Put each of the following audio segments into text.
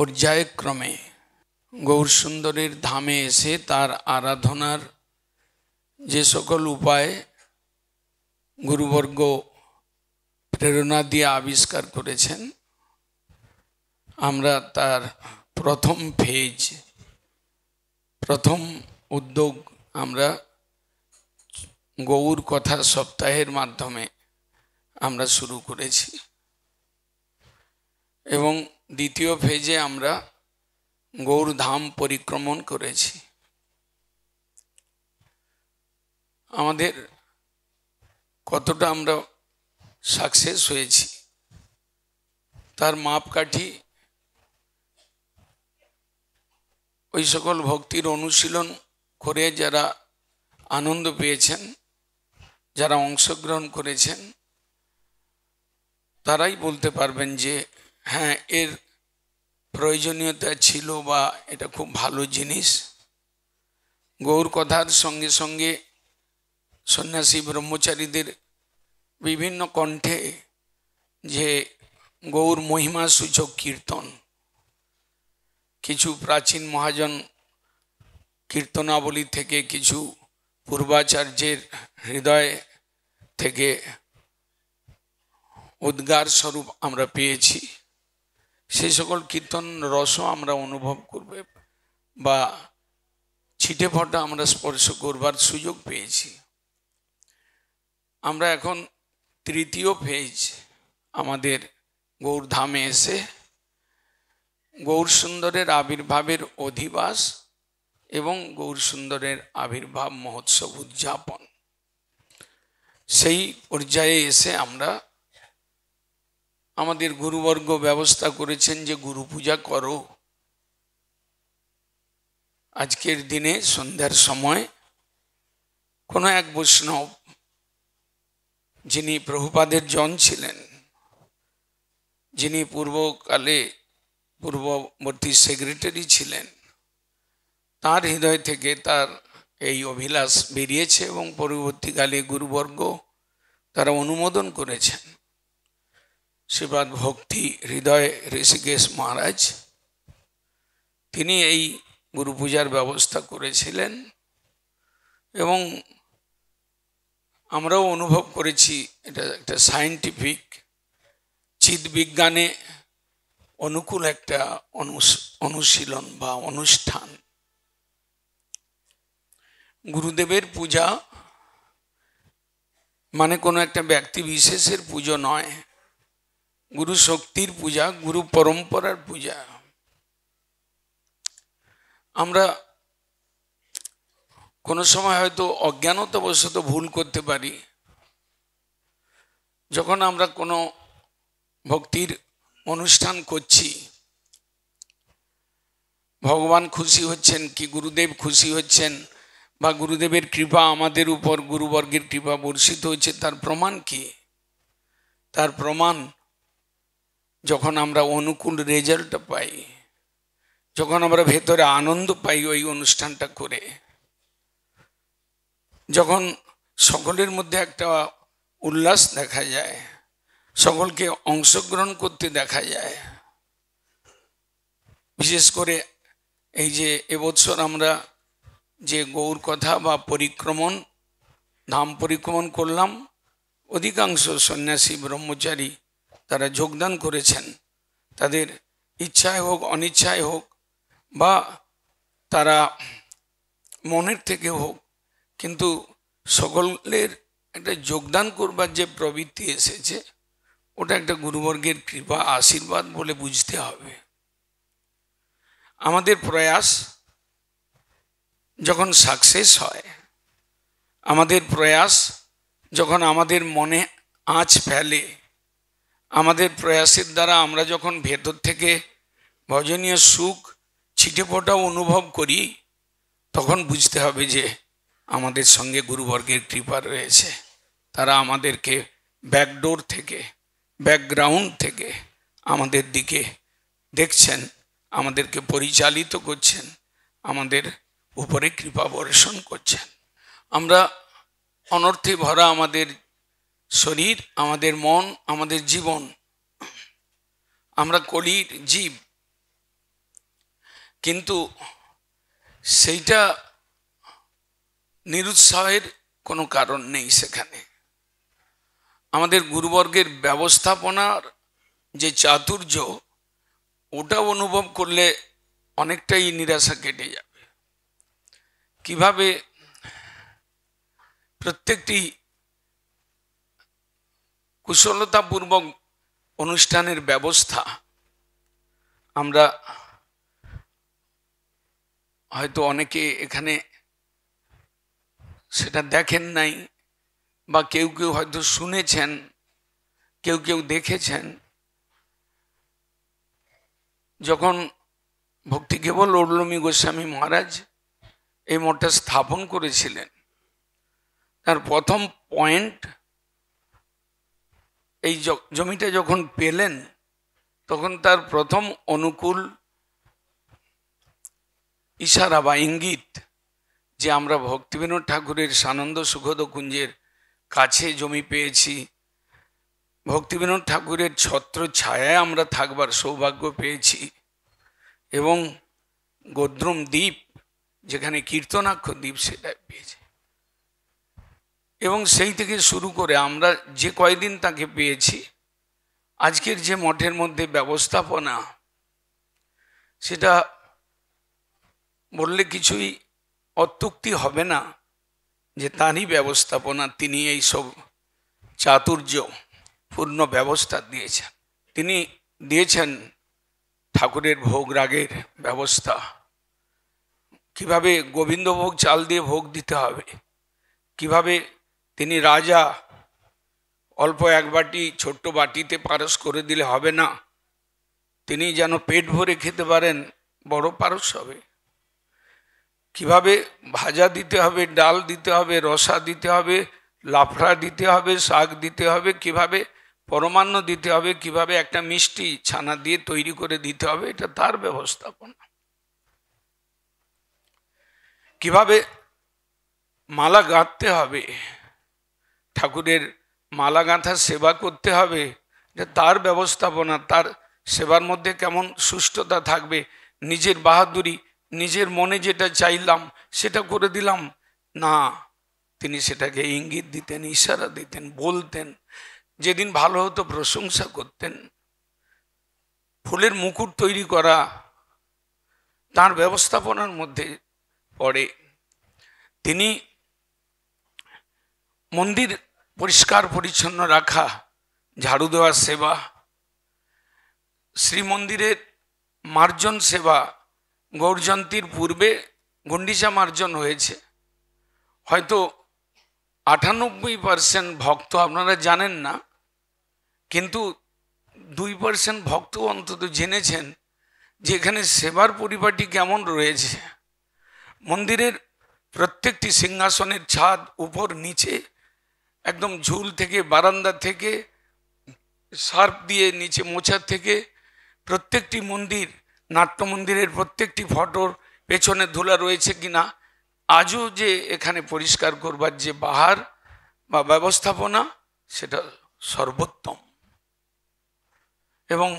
পর্যায়ক্রমে গৌরসুন্দরের ধামে এসে তার আরাধনার যে সকল উপায় গুরুবর্গ প্রেরণা দিয়ে আবিষ্কার করেছেন, আমরা তার প্রথম ফেজ, প্রথম উদ্যোগ আমরা গৌর কথা সপ্তাহের মাধ্যমে আমরা শুরু করেছি এবং দ্বিতীয় ফেজে আমরা গৌর ধাম পরিক্রমণ করেছি। আমাদের কতটা আমরা সাকসেস হয়েছি তার মাপকাঠি ওই সকল ভক্তির অনুশীলন করে যারা আনন্দ পেয়েছেন, যারা অংশগ্রহণ করেছেন, তারাই বলতে পারবেন যে হ্যাঁ, এর প্রয়োজনীয়তা ছিল বা এটা খুব ভালো জিনিস। গৌর কথার সঙ্গে সঙ্গে সন্ন্যাসী ব্রহ্মচারীদের বিভিন্ন কণ্ঠে যে গৌর মহিমা সূচক কীর্তন, কিছু প্রাচীন মহাজন কীর্তনাবলী থেকে, কিছু পূর্বাচার্যের হৃদয় থেকে উদ্গার স্বরূপ আমরা পেয়েছি। সেই সকল কীর্তন রসও আমরা অনুভব করবে বা ছিটে ফোঁটা আমরা স্পর্শ করবার সুযোগ পেয়েছি। আমরা এখন তৃতীয় ফেজ আমাদের গৌরধামে এসে গৌরসুন্দরের আবির্ভাবের অধিবাস এবং গৌরসুন্দরের আবির্ভাব মহোৎসব উদযাপন, সেই পর্যায়ে এসে আমরা আমাদের গুরুবর্গ ব্যবস্থা করেছেন যে গুরু পূজা করো। আজকের দিনে সন্ধ্যার সময় কোনো এক বৈষ্ণব, যিনি প্রভুপাদের জন ছিলেন, যিনি পূর্বকালে পূর্ববর্তী সেক্রেটারি ছিলেন, তার হৃদয় থেকে তার এই অভিলাষ বেরিয়েছে এবং পরবর্তীকালে গুরুবর্গ তারা অনুমোদন করেছেন। শ্রীপাদ ভক্তি হৃদয় ঋষিকেশ মহারাজ, তিনি এই গুরু পূজার ব্যবস্থা করেছিলেন এবং আমরাও অনুভব করেছি এটা একটা সায়েন্টিফিক চিৎবিজ্ঞানে অনুকূল একটা অনুশীলন বা অনুষ্ঠান। গুরুদেবের পূজা মানে কোনো একটা ব্যক্তি বিশেষের পুজো নয়, গুরু শক্তির পূজা, গুরু পরম্পরার পূজা। আমরা কোনো সময় হয়তো অজ্ঞানতাবশত ভুল করতে পারি। যখন আমরা কোনো ভক্তির অনুষ্ঠান করছি, ভগবান খুশি হচ্ছেন কি গুরুদেব খুশি হচ্ছেন বা গুরুদেবের কৃপা আমাদের উপর, গুরুবর্গের কৃপা বর্ষিত হচ্ছে, তার প্রমাণ কি? তার প্রমাণ যখন আমরা অনুকূল রেজাল্ট পাই, যখন আমরা ভেতরে আনন্দ পাই ওই অনুষ্ঠানটা করে, যখন সকলের মধ্যে একটা উল্লাস দেখা যায়, সকলকে অংশগ্রহণ করতে দেখা যায়। বিশেষ করে এই যে এবছর আমরা যে গৌর কথা বা পরিক্রমণ, ধাম পরিক্রমণ করলাম, অধিকাংশ সন্ন্যাসী ব্রহ্মচারী তারা যোগদান করেছেন, তাদের ইচ্ছায় হোক অনিচ্ছায় হোক বা তারা মনের থেকে হোক, কিন্তু সকলের একটা যোগদান করবার যে প্রবৃত্তি এসেছে, ওটা একটা গুরুবর্গের কৃপা আশীর্বাদ বলে বুঝতে হবে। আমাদের প্রয়াস যখন সাকসেস হয়, আমাদের প্রয়াস যখন আমাদের মনে আঁচ ফেলে, আমাদের প্রয়াসের দ্বারা আমরা যখন ভেতর থেকে ভজনীয় সুখ ছিটে ফোঁটা অনুভব করি, তখন বুঝতে হবে যে আমাদের সঙ্গে গুরুবর্গের কৃপা রয়েছে। তারা আমাদেরকে ব্যাকডোর থেকে, ব্যাকগ্রাউন্ড থেকে আমাদের দিকে দেখছেন, আমাদেরকে পরিচালিত করছেন, আমাদের উপরে কৃপা বর্ষণ করছেন। আমরা অনর্থে ভরা আমাদের শরীর, আমাদের মন, আমাদের জীবন, আমরা কলির জীব, কিন্তু সেইটা নিরুৎসাহের কোনো কারণ নেই। সেখানে আমাদের গুরুবর্গের ব্যবস্থাপনার যে চাতুর্য, ওটা অনুভব করলে অনেকটাই নিরাশা কেটে যাবে। কিভাবে প্রত্যেকটি কুশলতাপূর্বক অনুষ্ঠানের ব্যবস্থা, আমরা হয়তো অনেকে এখানে সেটা দেখেন নাই, বা কেউ কেউ হয়তো শুনেছেন, কেউ কেউ দেখেছেন। যখন ভক্তি কেবল অরুলমী গোস্বামী মহারাজ এই মঠটা স্থাপন করেছিলেন, তার প্রথম পয়েন্ট, এই জমিটা যখন পেলেন তখন তার প্রথম অনুকূল ইশারা বা ইঙ্গিত যে আমরা ভক্তিবিনোদ ঠাকুরের সানন্দ সুখদ কুঞ্জের কাছে জমি পেয়েছি, ভক্তিবিনোদ ঠাকুরের ছত্র ছায়ায় আমরা থাকবার সৌভাগ্য পেয়েছি, এবং গোদ্রুম দ্বীপ যেখানে কীর্তনাক্ষ দ্বীপ সেটা পেয়েছি। এবং সেই থেকে শুরু করে আমরা যে কয়দিন তাকে পেয়েছি, আজকের যে মঠের মধ্যে ব্যবস্থাপনা, সেটা বললে কিছুই অত্যুক্তি হবে না যে তারই ব্যবস্থাপনা। তিনি এই সব চাতুর্য পূর্ণ ব্যবস্থা দিয়েছেন। তিনি দিয়েছেন ঠাকুরের ভোগ রাগের ব্যবস্থা, কিভাবে গোবিন্দভোগ চাল দিয়ে ভোগ দিতে হবে, কিভাবে তিনি রাজা অল্প এক বাটি ছোট্ট বাটিতে পারস করে দিলে হবে না, তিনি যেন পেট ভরে খেতে পারেন, বড় পারস হবে। কিভাবে ভাজা দিতে হবে, ডাল দিতে হবে, রসা দিতে হবে, লাফড়া দিতে হবে, শাক দিতে হবে, কিভাবে পরমান্ন দিতে হবে, কিভাবে একটা মিষ্টি ছানা দিয়ে তৈরি করে দিতে হবে, এটা তার ব্যবস্থাপনা। কিভাবে মালা গাঁথতে হবে, ঠাকুরের মালা গাঁথার সেবা করতে হবে, এটা তার ব্যবস্থাপনা। তার সেবার মধ্যে কেমন সুষ্ঠুতা থাকবে, নিজের বাহাদুরি, নিজের মনে যেটা চাইলাম সেটা করে দিলাম না, তিনি সেটাকে ইঙ্গিত দিতেন, ইশারা দিতেন, বলতেন। যেদিন ভালো হতো প্রশংসা করতেন। ফুলের মুকুট তৈরি করা তার ব্যবস্থাপনার মধ্যে পড়ে। তিনি মন্দির পরিষ্কার পরিচ্ছন্ন রাখা, ঝাড়ু দেওয়ার সেবা, শ্রীমন্দিরের মার্জন সেবা, গৌরজয়ন্তীর পূর্বে গুন্ডিচা মার্জন হয়েছে। হয়তো 98% ভক্ত আপনারা জানেন না, কিন্তু 2% ভক্ত অন্তত জেনেছেন যে এখানে সেবার পরিপাটি কেমন রয়েছে। মন্দিরের প্রত্যেকটি সিংহাসনের ছাদ, উপর নিচে, একদম ঝুল থেকে, বারান্দা থেকে, সার্ফ দিয়ে নিচে মোছার থেকে, প্রত্যেকটি মন্দির, নাট্য মন্দিরের প্রত্যেকটি ফটোর পেছনে ধুলা রয়েছে কিনা, আজও যে এখানে পরিষ্কার করবার যে বাহার বা ব্যবস্থাপনা, সেটা সর্বোত্তম। এবং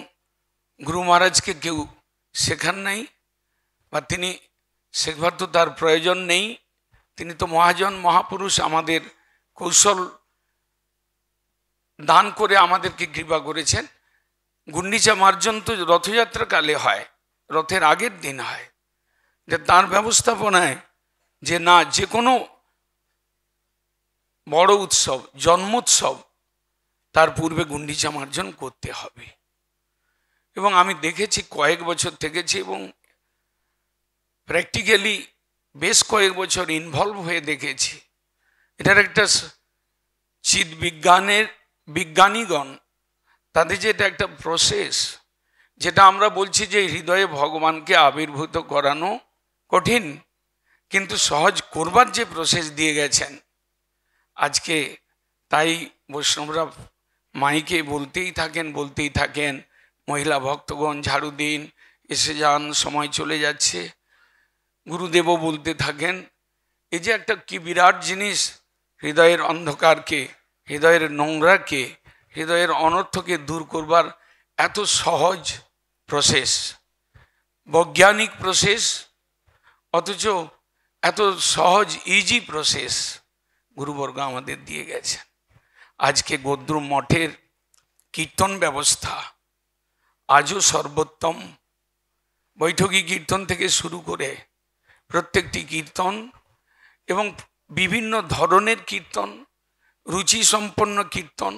গুরু মহারাজকে কেউ শেখান নাই, বা তিনি শেখবার তো তার প্রয়োজন নেই। তিনি তো মহাজন মহাপুরুষ, আমাদের কৌশল দান করে আমাদেরকে কৃপা করেছেন। গুন্ডিচা মার্জন তো রথযাত্রা কালে হয়, রথের আগের দিন হয়। যে তার ব্যবস্থাপনায় যে না, যে কোনো বড় উৎসব, জন্মোৎসব, তার পূর্বে গুন্ডিচা মার্জন করতে হবে। এবং আমি দেখেছি, কয়েক বছর থেকেছি, এবং প্র্যাকটিক্যালি বেশ কয়েক বছর ইনভলভ হয়ে দেখেছি। এটার একটা চিৎ বিজ্ঞানের বিজ্ঞানীগণ, তাদের যে এটা একটা প্রসেস, যেটা আমরা বলছি যে হৃদয়ে ভগবানকে আবির্ভূত করানো কঠিন, কিন্তু সহজ করবার যে প্রসেস দিয়ে গেছেন আজকে, তাই বৈষ্ণবরা মাইকে বলতেই থাকেন, মহিলা ভক্তগণ ঝাড়ু দিন, এসে যান, সময় চলে যাচ্ছে, গুরুদেবও বলতে থাকেন। এই যে একটা কি বিরাট জিনিস, হৃদয়ের অন্ধকারকে, হৃদয়ের নোংরাকে, হৃদয়ের অনর্থকে দূর করবার এত সহজ প্রসেস। বৈজ্ঞানিক প্রসেস, অথচ এত সহজ ইজি প্রসেস গুরুবর্গ আমাদের দিয়ে গেছেন। আজকে গদ্রুম মঠের কীর্তন ব্যবস্থা আজও সর্বোত্তম। বৈঠকি কীর্তন থেকে শুরু করে প্রত্যেকটি কীর্তন এবং বিভিন্ন ধরনের কীর্তন, রুচিসম্পন্ন কীর্তন,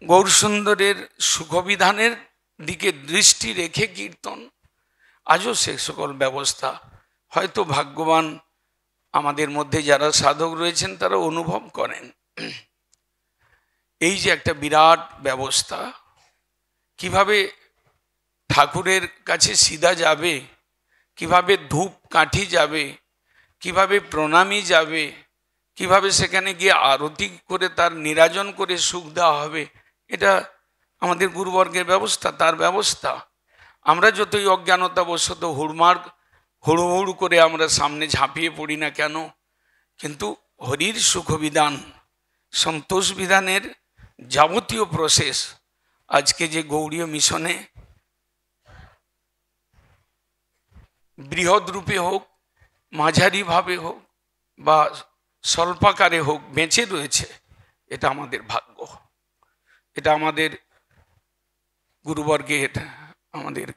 গৌরসুন্দরের সুখবিধানের দিকে দৃষ্টি রেখে কীর্তন, আজও সে সকল ব্যবস্থা হয়তো ভাগ্যবান আমাদের মধ্যে যারা সাধক রয়েছেন তারা অনুভব করেন। এই যে একটা বিরাট ব্যবস্থা, কিভাবে ঠাকুরের কাছে সিধা যাবে, কিভাবে ধূপ কাঠি যাবে, কিভাবে প্রণামী যাবে, কিভাবে সেখানে গিয়ে আরতি করে তার নিরাজন করে সুখ দেওয়া হবে, এটা আমাদের গুরুবর্গের ব্যবস্থা, তার ব্যবস্থা। আমরা যতই অজ্ঞানতাবশত হুড়ুহুড়ু করে আমরা সামনে ঝাঁপিয়ে পড়ি না কেন, কিন্তু হরির সুখবিধান, সন্তোষ বিধানের যাবতীয় প্রসেস আজকে যে গৌড়ীয় মিশনে বৃহৎ রূপে হোক, মাঝারিভাবে হোক বা স্বল্পাকারে হোক বেঁচে রয়েছে, এটা আমাদের ভাগ্য, এটা আমাদের গুরুবর্গের আমাদের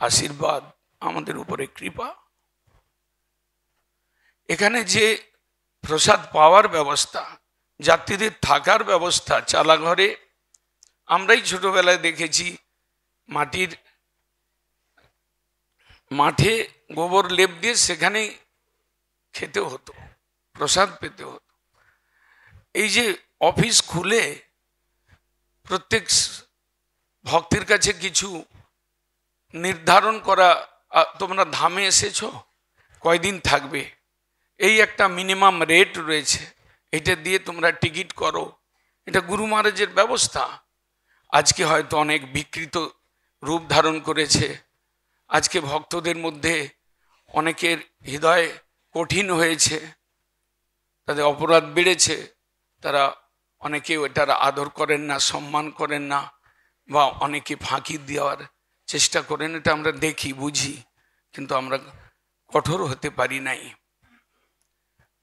আশীর্বাদ, আমাদের উপরে কৃপা। এখানে যে প্রসাদ পাওয়ার ব্যবস্থা, যাত্রীদের থাকার ব্যবস্থা, চালাঘরে আমরাই ছোটবেলায় দেখেছি মাঠে গোবর লেপ দিয়ে সেখানেই খেতে হতো, প্রসাদ পেতে হতো। এই যে অফিস খুলে প্রত্যেক ভক্তের কাছে কিছু নির্ধারণ করা, তোমরা ধামে এসেছো, কয়দিন থাকবে, এই একটা মিনিমাম রেট রয়েছে, এটা দিয়ে তোমরা টিকিট করো, এটা গুরু মহারাজের ব্যবস্থা। আজকে হয়তো অনেক বিকৃত রূপ ধারণ করেছে। আজকে ভক্তদের মধ্যে অনেকের হৃদয় কঠিন হয়েছে, তাদের অপরাধ বেড়েছে, তারা অনেকে এটার আদর করেন না, সম্মান করেন না, বা অনেকে ফাঁকি দেওয়ার চেষ্টা করেন, এটা আমরা দেখি বুঝি, কিন্তু আমরা কঠোর হতে পারি নাই।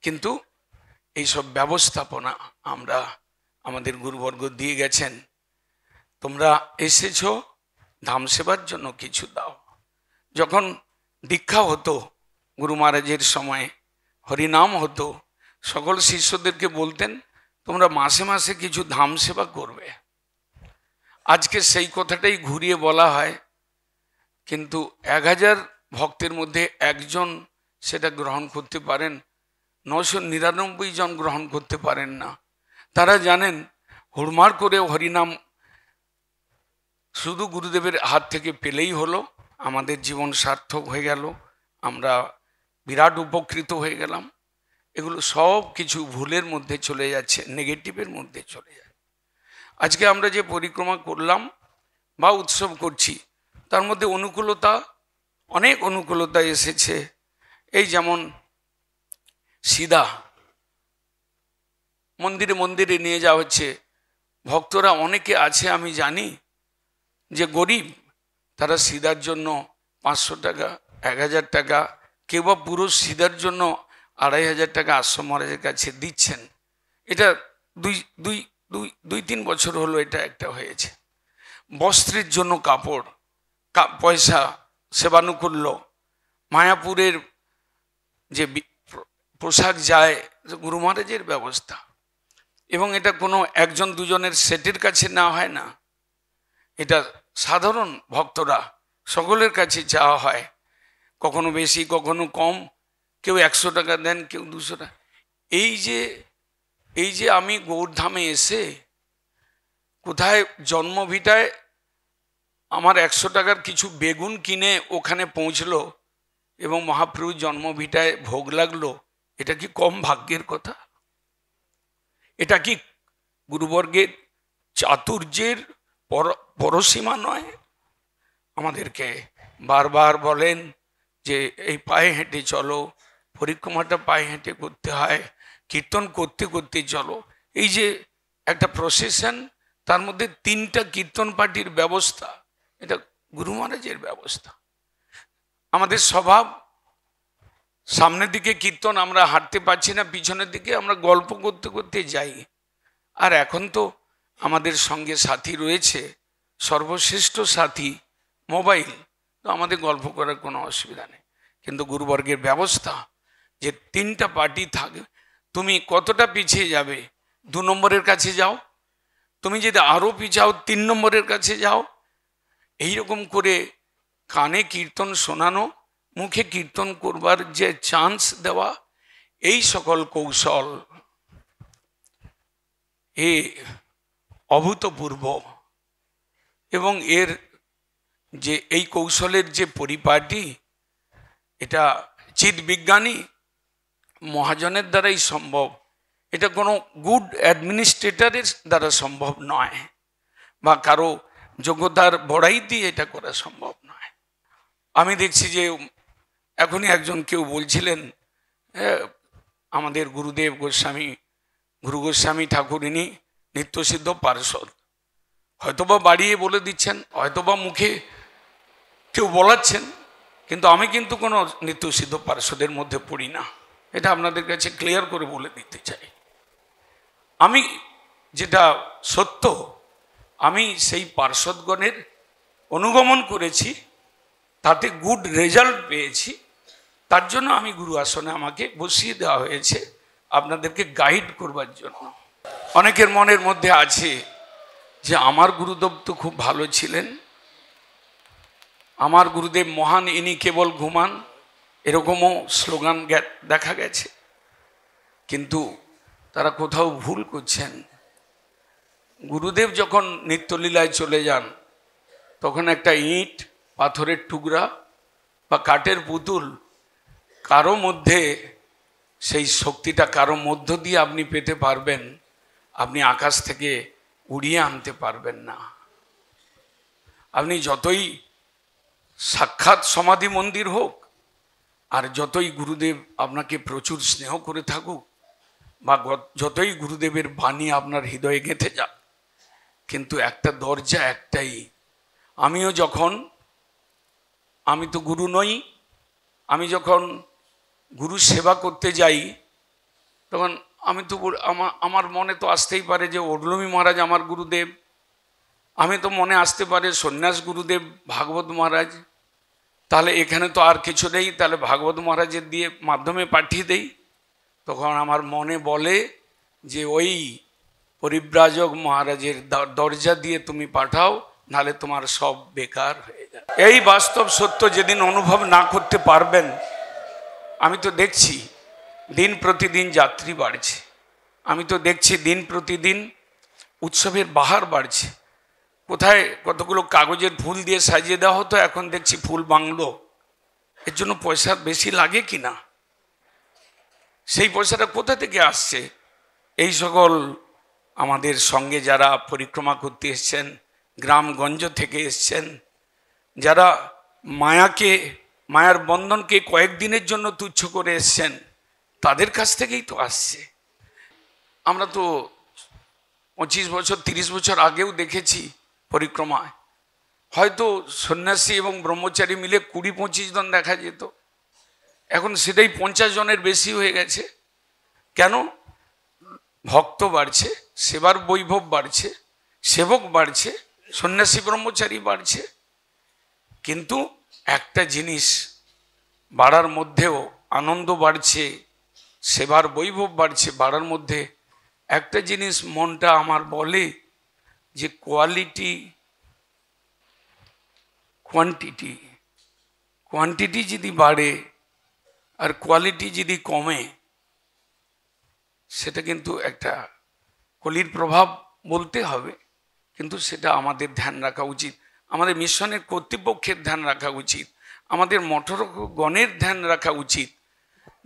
কিন্তু এইসব ব্যবস্থাপনা আমরা আমাদের গুরুবর্গ দিয়ে গেছেন। তোমরা এসেছ ধাম সেবার জন্য, কিছু দাও। যখন দীক্ষা হতো গুরু মহারাজের সময়, হরিনাম হতো, সকল শিষ্যদেরকে বলতেন তোমরা মাসে মাসে কিছু ধাম সেবা করবে। আজকে সেই কথাটাই ঘুরিয়ে বলা হয়, কিন্তু 1000 ভক্তের মধ্যে একজন সেটা গ্রহণ করতে পারেন, 999 জন গ্রহণ করতে পারেন না। তারা জানেন হুড়মার করে হরিনাম শুধু গুরুদেবের হাত থেকে পেলেই হলো, আমাদের জীবন সার্থক হয়ে গেল, আমরা বিরাট উপকৃত হয়ে গেলাম। এগুলো সব কিছু ভুলের মধ্যে চলে যাচ্ছে, নেগেটিভের মধ্যে চলে যাচ্ছে। আজকে আমরা যে পরিক্রমা করলাম বা উৎসব করছি, তার মধ্যে অনুকূলতা, অনেক অনুকূলতা এসেছে। এই যেমন সিধা মন্দিরে মন্দিরে নিয়ে যাওয়া হচ্ছে। ভক্তরা অনেকে আছে আমি জানি যে গরিব, তারা সিধার জন্য 500 টাকা, 1000 টাকা, কেউ বা পুরো সিধার জন্য 2500 টাকা আশ্রম মহারাজের কাছে দিচ্ছেন। এটা দুই তিন বছর হলো এটা একটা হয়েছে। বস্ত্রের জন্য কাপড়, পয়সা, সেবানুকূল্য, মায়াপুরের যে পোশাক যায় গুরু মহারাজের ব্যবস্থা, এবং এটা কোনো একজন দুজনের সেটের কাছে না হয় না, এটা সাধারণ ভক্তরা সকলের কাছে চাওয়া হয়, কখনো বেশি কখনো কম, কেউ 100 টাকা দেন, কেউ 200 টাকা। এই যে আমি গৌরধামে এসে কোথায় জন্মভিটায় আমার 100 টাকার কিছু বেগুন কিনে ওখানে পৌঁছলো এবং মহাপ্রভুর জন্মভিটায় ভোগ লাগলো, এটা কি কম ভাগ্যের কথা? এটা কি গুরুবর্গের চাতুর্যের পরসীমা নয়? আমাদেরকে বারবার বলেন যে এই পায়ে হেঁটে চলো, পরিক্রমাটা পায়ে হেঁটে করতে হয়, কীর্তন করতে করতে চলো। এই যে একটা প্রসেশন, তার মধ্যে 3টা কীর্তন পার্টির ব্যবস্থা, এটা গুরু মহারাজের ব্যবস্থা। আমাদের স্বভাব, সামনের দিকে কীর্তন আমরা হাঁটতে পারছি না, পিছনের দিকে আমরা গল্প করতে করতে যাই। আর এখন তো আমাদের সঙ্গে সাথী রয়েছে, সর্বশ্রেষ্ঠ সাথী মোবাইল, তো আমাদের গল্প করার কোনো অসুবিধা নেই। কিন্তু গুরুবর্গের ব্যবস্থা যে 3টা পার্টি থাকে, তুমি কতটা পিছিয়ে যাবে, 2 নম্বরের কাছে যাও, তুমি যদি আরও পিছাও 3 নম্বরের কাছে যাও, এইরকম করে কানে কীর্তন শোনানো, মুখে কীর্তন করবার যে চান্স দেওয়া, এই সকল কৌশল এ অভূতপূর্ব। এবং এর যে এই কৌশলের যে পরিপাটি, এটা চিৎবিজ্ঞানী মহাজনের দ্বারাই সম্ভব। এটা কোনো গুড অ্যাডমিনিস্ট্রেটরের দ্বারা সম্ভব নয়, বা কারো যোগ্যতার বড়াই দিয়ে এটা করা সম্ভব নয়। আমি দেখছি যে এখনই একজন কেউ বলছিলেন, আমাদের গুরুদেব গোস্বামী, গুরু গোস্বামী ঠাকুর ইনি নিত্যসিদ্ধ পার্ষদ। হয়তোবা বাড়িয়ে বলে দিচ্ছেন, হয়তোবা মুখে কেউ বলাচ্ছেন, কিন্তু আমি কিন্তু কোনো নিত্যসিদ্ধ পার্ষদের মধ্যে পড়ি না। এটা আপনাদের কাছে ক্লিয়ার করে বলে দিতে চাই। আমি যেটা সত্য, আমি সেই পার্ষদগণের অনুগমন করেছি, তাতে গুড রেজাল্ট পেয়েছি, তার জন্য আমি গুরু আসনে আমাকে বসিয়ে দেওয়া হয়েছে আপনাদেরকে গাইড করবার জন্য। অনেকের মনের মধ্যে আছে যে আমার গুরুদেব তো খুব ভালো ছিলেন, আমার গুরুদেব মহান, ইনি কেবল ঘুমান, এরকমও স্লোগান দেখা গেছে। কিন্তু তারা কোথাও ভুল করছেন। গুরুদেব যখন নিত্যলীলায় চলে যান, তখন একটা ইট, পাথরের টুকরা বা কাঠের পুতুল, কারো মধ্যে সেই শক্তিটা কারো মধ্য দিয়ে আপনি পেতে পারবেন, আপনি আকাশ থেকে উড়িয়ে আনতে পারবেন না। আপনি যতই সাক্ষাৎ সমাধি মন্দির হোক, আর যতই গুরুদেব আপনাকে প্রচুর স্নেহ করে থাকুক, বা যতই গুরুদেবের বাণী আপনার হৃদয়ে গেঁথে যাক, কিন্তু একটা দরজা একটাই। আমি তো গুরু নই, আমি যখন গুরু সেবা করতে যাই, তখন আমি তো আমার মনে তো আসতেই পারে যে ওডলমি মহারাজ আমার গুরুদেব, আমি তো মনে আসতে পারে সন্ন্যাস গুরুদেব ভাগবত মহারাজ, তাহলে এখানে তো আর কিছু নেই, তাহলে ভাগবত মহারাজের দিয়ে মাধ্যমে পাঠিয়ে দেই। তখন আমার মনে বলে যে ওই পরিব্রাজক মহারাজের দরজা দিয়ে তুমি পাঠাও, নাহলে তোমার সব বেকার হয়ে যাবে। এই বাস্তব সত্য যেদিন অনুভব না করতে পারবেন, আমি তো দেখছি দিন প্রতিদিন যাত্রী বাড়ছে, আমি তো দেখছি দিন প্রতিদিন উৎসবের বাহার বাড়ছে। কোথায় কতগুলো কাগজের ফুল দিয়ে সাজিয়ে দেওয়া হতো, এখন দেখছি ফুল বাংলো। এর জন্য পয়সা বেশি লাগে কি না? সেই পয়সাটা কোথা থেকে আসছে? এই সকল আমাদের সঙ্গে যারা পরিক্রমা করতে এসছেন, গ্রামগঞ্জ থেকে এসছেন, যারা মায়ার বন্ধনকে কয়েকদিনের জন্য তুচ্ছ করে এসছেন, তাদের কাছ থেকেই তো আসছে। আমরা তো 25 বছর 30 বছর আগেও দেখেছি পরিক্রমায়, হয়তো সন্ন্যাসী এবং ব্রহ্মচারী মিলে 20-25 জন দেখা যেত, এখন সেটাই 50 জনের বেশি হয়ে গেছে। কেন? ভক্ত বাড়ছে, সেবার বৈভব বাড়ছে, সেবক বাড়ছে, সন্ন্যাসী ব্রহ্মচারী বাড়ছে। কিন্তু একটা জিনিস বাড়ার মধ্যেও আনন্দ বাড়ছে, সেবার বৈভব বাড়ছে, বাড়ার মধ্যে একটা জিনিস মনটা আমার বলে যে কোয়ান্টিটি যদি বাড়ে আর কোয়ালিটি যদি কমে, সেটা কিন্তু একটা কলির প্রভাব বলতে হবে। কিন্তু সেটা আমাদের ধ্যান রাখা উচিত, আমাদের মিশনের কর্তৃপক্ষের ধ্যান রাখা উচিত, আমাদের মঠগণের ধ্যান রাখা উচিত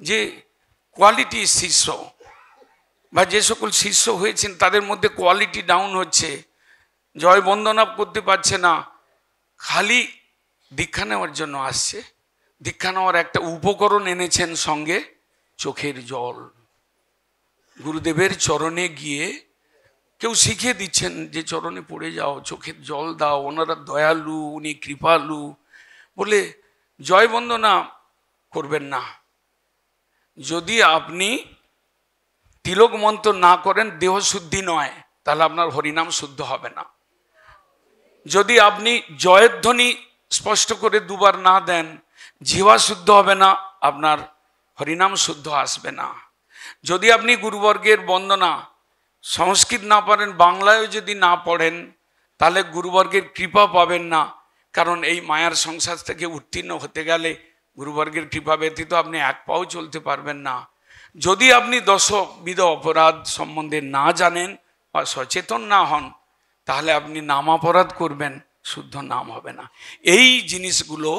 যে কোয়ালিটি শিষ্য বা যে সকল শিষ্য হয়েছেন তাদের মধ্যে কোয়ালিটি ডাউন হচ্ছে, জয় বন্দনা করতে পারছে না, খালি দীক্ষা নেওয়ার জন্য আসছে। দীক্ষা নেওয়ার একটা উপকরণ এনেছেন সঙ্গে, চোখের জল। গুরুদেবের চরণে গিয়ে কেউ শিখিয়ে দিচ্ছেন যে চরণে পড়ে যাও, চোখের জল দাও, ওনারা দয়ালু, উনি কৃপালু বলে জয় বন্দনা করবেন না। যদি আপনি তিলক মন্ত্র না করেন, দেহ শুদ্ধি নয়, তাহলে আপনার হরিনাম শুদ্ধ হবে না। যদি আপনি জয়ের ধ্বনি স্পষ্ট করে দুবার না দেন, জিহ্বা শুদ্ধ হবে না, আপনার হরিনাম শুদ্ধ আসবে না। যদি আপনি গুরুবর্গের বন্দনা সংস্কৃত না পারেন, বাংলায়ও যদি না পড়েন, তাহলে গুরুবর্গের কৃপা পাবেন না। কারণ এই মায়ার সংসার থেকে উত্তীর্ণ হতে গেলে গুরুবর্গের কৃপা ব্যতীত আপনি এক পাও চলতে পারবেন না। যদি আপনি দশবিধ অপরাধ সম্বন্ধে না জানেন বা সচেতন না হন, তাহলে আপনি নামাপরাধ করবেন, শুদ্ধ নাম হবে না। এই জিনিসগুলো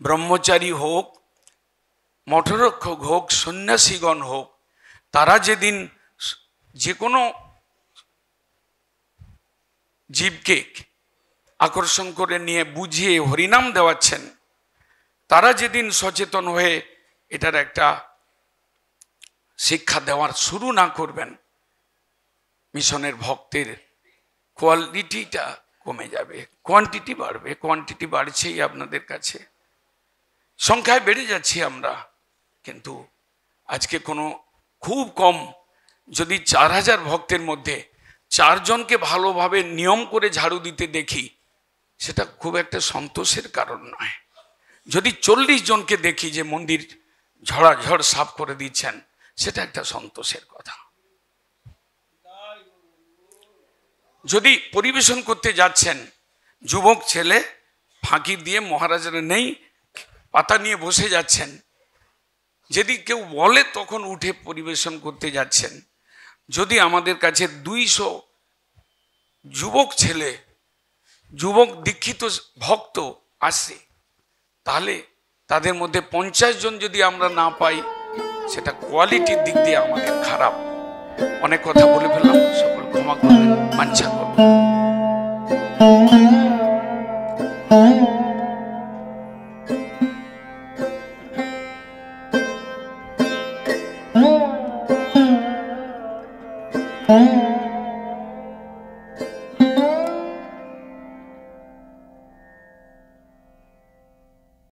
ব্রহ্মচারী হোক, মঠরক্ষক হোক, সন্ন্যাসীগণ হোক, তারা যেদিন যে কোনো জীবকে আকর্ষণ করে নিয়ে বুঝিয়ে হরিনাম দেওয়াচ্ছেন, তারা যেদিন সচেতন হয়ে এটার একটা শিক্ষা দেওয়ার শুরু না করবেন, মিশনের ভক্তের কোয়ালিটিটা কমে যাবে, কোয়ান্টিটি বাড়বে। কোয়ান্টিটি বাড়ছেই আপনাদের কাছে, সংখ্যায় বেড়ে যাচ্ছি আমরা, কিন্তু আজকে কোনো খুব কম, যদি 4000 ভক্তের মধ্যে 4 জনকে ভালোভাবে নিয়ম করে ঝাড়ু দিতে দেখি, সেটা খুব একটা সন্তোষের কারণ নয়। যদি 40 জনকে দেখি যে মন্দির ঝড়াঝড় সাফ করে দিচ্ছেন, সেটা একটা সন্তোষের কথা। যদি পরিবেশন করতে যাচ্ছেন, যুবক ছেলে ফাঁকি দিয়ে মহারাজরা নেই পাতা নিয়ে বসে যাচ্ছেন, যদি কেউ বলে তখন উঠে পরিবেশন করতে যাচ্ছেন। যদি আমাদের কাছে 200 যুবক ছেলে, যুবক দীক্ষিত ভক্ত আসে, তাহলে তাদের মধ্যে 50 জন যদি আমরা না পাই, সেটা কোয়ালিটির দিক দিয়ে আমাদের খারাপ। অনেক কথা বলে ফেললাম, সকল ক্ষমা করবেন, বাঞ্ছা করবেন। Oh